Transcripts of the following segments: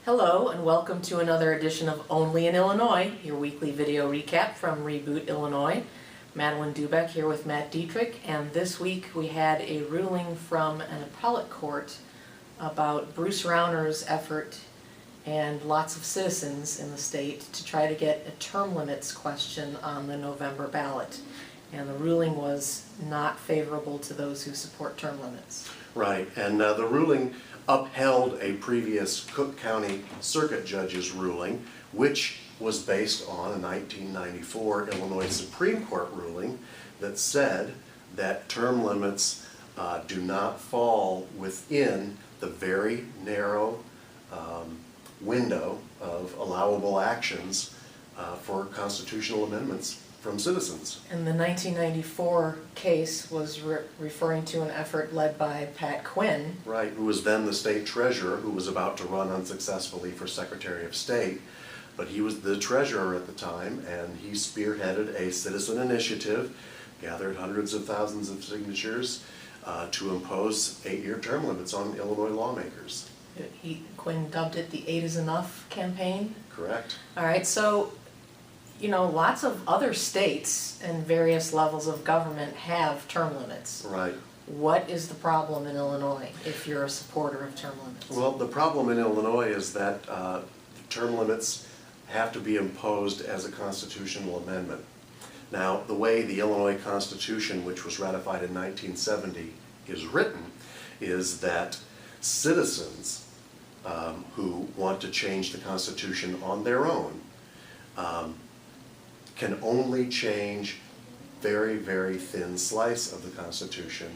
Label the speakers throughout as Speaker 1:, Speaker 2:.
Speaker 1: Hello and welcome to another edition of Only in Illinois, your weekly video recap from Reboot Illinois. Madeline Dubeck here with Matt Dietrich, and this week we had a ruling from an appellate court about Bruce Rauner's effort and lots of citizens in the state to try to get a term limits question on the November ballot. And the ruling was not favorable to those who support term limits.
Speaker 2: Right, and the ruling upheld a previous Cook County Circuit Judge's ruling, which was based on a 1994 Illinois Supreme Court ruling that said that term limits do not fall within the very narrow window of allowable actions for constitutional amendments from citizens.
Speaker 1: And the 1994 case was referring to an effort led by Pat Quinn.
Speaker 2: Right, who was then the state treasurer, who was about to run unsuccessfully for Secretary of State. But he was the treasurer at the time, and he spearheaded a citizen initiative, gathered hundreds of thousands of signatures to impose 8-year term limits on Illinois lawmakers.
Speaker 1: Quinn dubbed it the 8 is enough campaign.
Speaker 2: Correct.
Speaker 1: All right, so you know, lots of other states and various levels of government have term limits.
Speaker 2: Right.
Speaker 1: What is the problem in Illinois if you're a supporter of term limits?
Speaker 2: Well, the problem in Illinois is that term limits have to be imposed as a constitutional amendment. Now, the way the Illinois Constitution, which was ratified in 1970, is written is that citizens who want to change the Constitution on their own can only change very, very thin slice of the Constitution.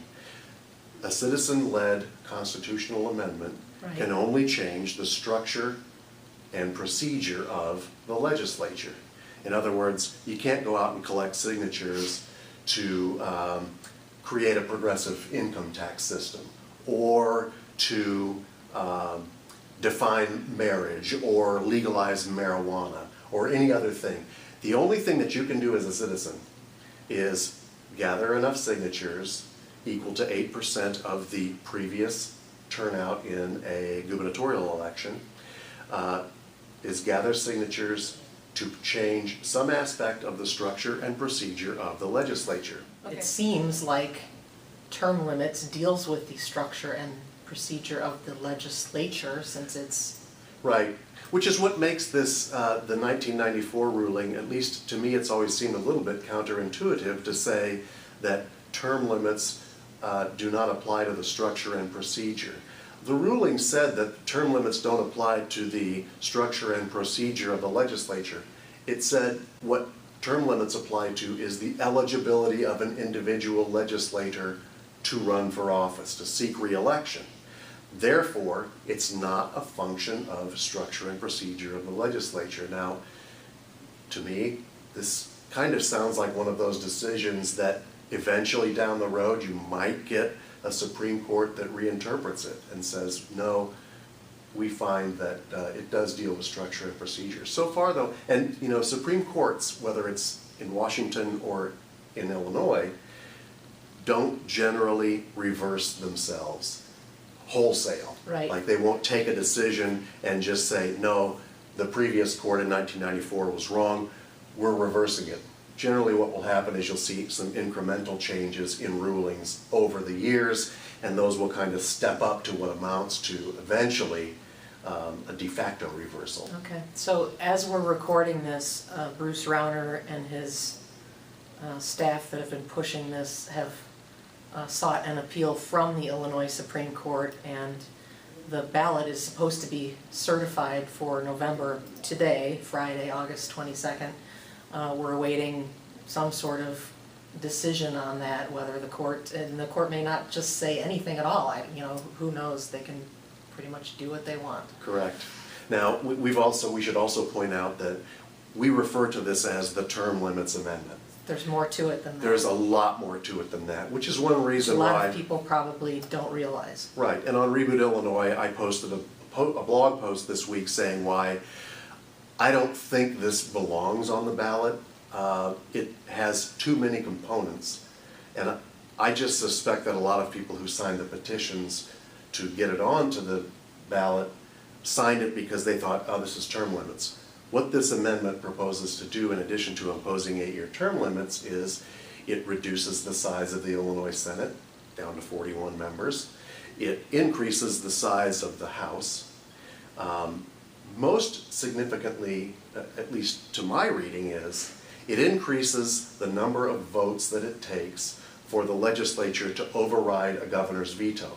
Speaker 2: A citizen-led constitutional amendment can only change the structure and procedure of the legislature. In other words, you can't go out and collect signatures to create a progressive income tax system or to define marriage or legalize marijuana or any other thing. The only thing that you can do as a citizen is gather enough signatures equal to 8% of the previous turnout in a gubernatorial election, is gather signatures to change some aspect of the structure and procedure of the legislature.
Speaker 1: Okay. It seems like term limits deals with the structure and procedure of the legislature, since it's...
Speaker 2: Right. Which is what makes this, the 1994 ruling, at least to me it's always seemed a little bit counterintuitive to say that term limits do not apply to the structure and procedure. The ruling said that term limits don't apply to the structure and procedure of the legislature. It said what term limits apply to is the eligibility of an individual legislator to run for office, to seek re-election. Therefore, it's not a function of structure and procedure of the legislature. Now, to me, this kind of sounds like one of those decisions that eventually down the road you might get a Supreme Court that reinterprets it and says, no, we find that it does deal with structure and procedure. So far though, and you know, Supreme Courts, whether it's in Washington or in Illinois, don't generally reverse themselves wholesale.
Speaker 1: Right.
Speaker 2: Like they won't take a decision and just say, no, the previous court in 1994 was wrong, we're reversing it. Generally what will happen is you'll see some incremental changes in rulings over the years, and those will kind of step up to what amounts to eventually a de facto reversal.
Speaker 1: Okay, so as we're recording this, Bruce Rauner and his staff that have been pushing this have sought an appeal from the Illinois Supreme Court, and the ballot is supposed to be certified for November today, Friday, August 22nd. We're awaiting some sort of decision on that, whether the court, and the court may not just say anything at all. You know, who knows, they can pretty much do what they want.
Speaker 2: Correct. Now, we should also point out that we refer to this as the Term Limits Amendment.
Speaker 1: There's more to it than that.
Speaker 2: There's a lot more to it than that, which is one reason why...
Speaker 1: A lot of people probably don't realize.
Speaker 2: Right, and on Reboot Illinois, I posted a blog post this week saying why I don't think this belongs on the ballot. It has too many components, and I just suspect that a lot of people who signed the petitions to get it onto the ballot signed it because they thought, oh, this is term limits. What this amendment proposes to do, in addition to imposing 8-year term limits, is it reduces the size of the Illinois Senate down to 41 members. It increases the size of the House. Most significantly, at least to my reading, is it increases the number of votes that it takes for the legislature to override a governor's veto.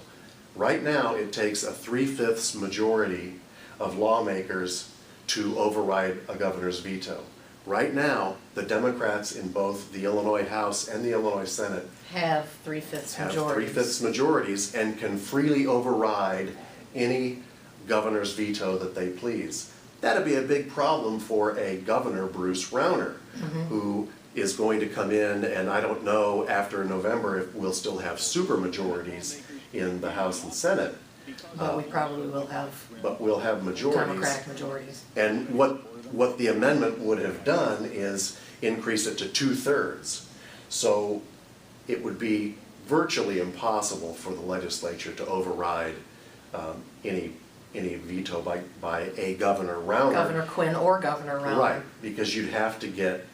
Speaker 2: Right now, it takes a 3/5 majority of lawmakers to override a governor's veto. Right now, the Democrats in both the Illinois House and the Illinois Senate
Speaker 1: Have 3/5
Speaker 2: have
Speaker 1: majorities.
Speaker 2: 3/5 majorities and can freely override any governor's veto that they please. That'd be a big problem for a governor, Bruce Rauner, who is going to come in, and I don't know after November if we'll still have super majorities in the House and Senate.
Speaker 1: But we probably will have
Speaker 2: But we'll have majorities.
Speaker 1: Democratic majorities.
Speaker 2: And what the amendment would have done is increase it to 2/3. So it would be virtually impossible for the legislature to override any veto by a Governor Rauner.
Speaker 1: Governor Quinn or Governor Rauner.
Speaker 2: Right, because you'd have to get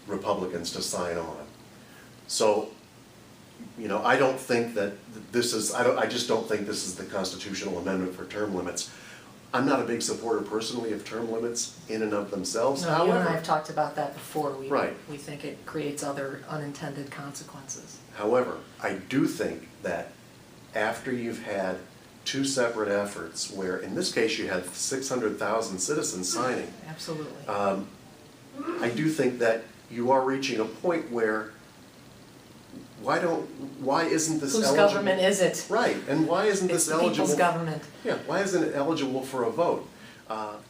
Speaker 2: Republicans to sign on. So, you know, I don't think that this is, I just don't think this is the constitutional amendment for term limits. I'm not a big supporter personally of term limits in and of themselves,
Speaker 1: No, you and I
Speaker 2: however.
Speaker 1: have talked about that before.
Speaker 2: Right.
Speaker 1: We think it creates other unintended consequences.
Speaker 2: However, I do think that after you've had two separate efforts, where in this case you had 600,000 citizens signing,
Speaker 1: Absolutely.
Speaker 2: I do think that you are reaching a point where why isn't this
Speaker 1: Whose
Speaker 2: eligible?
Speaker 1: government is it?
Speaker 2: Right, and why isn't
Speaker 1: It's
Speaker 2: this
Speaker 1: the
Speaker 2: eligible?
Speaker 1: people's government.
Speaker 2: Yeah, why isn't it eligible for a vote?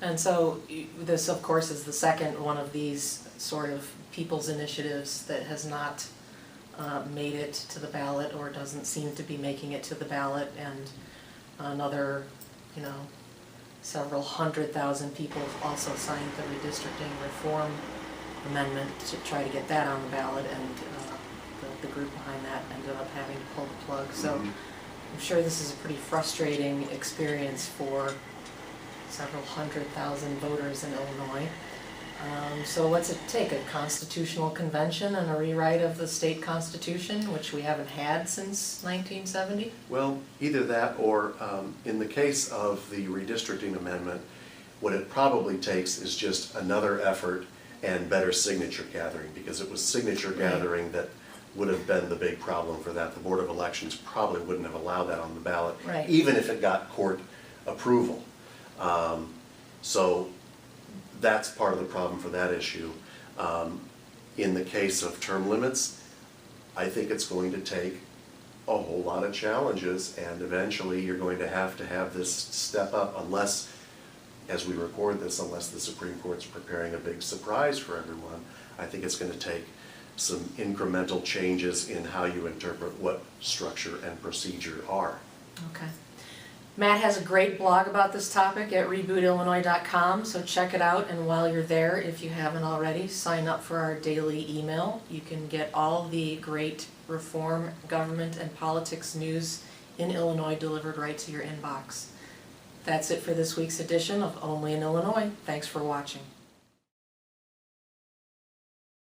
Speaker 1: And so this, of course, is the second one of these sort of people's initiatives that has not made it to the ballot or doesn't seem to be making it to the ballot. And another, you know, several 100,000 people also signed the redistricting reform amendment to try to get that on the ballot, and the group behind that ended up having to pull the plug. So I'm sure this is a pretty frustrating experience for several 100,000 voters in Illinois. So what's it take? A constitutional convention and a rewrite of the state constitution, which we haven't had since 1970?
Speaker 2: Well, either that or in the case of the redistricting amendment, what it probably takes is just another effort and better signature gathering, because it was signature gathering that would have been the big problem for that. The Board of Elections probably wouldn't have allowed that on the ballot,
Speaker 1: Right.
Speaker 2: even if it got court approval. So that's part of the problem for that issue. In the case of term limits, I think it's going to take a whole lot of challenges, and eventually you're going to have this step up, unless, as we record this, unless the Supreme Court's preparing a big surprise for everyone. I think it's going to take some incremental changes in how you interpret what structure and procedure are.
Speaker 1: Okay. Matt has a great blog about this topic at rebootillinois.com, so check it out. And while you're there, if you haven't already, sign up for our daily email. You can get all the great reform, government, and politics news in Illinois delivered right to your inbox. That's it for this week's edition of Only in Illinois. Thanks for watching.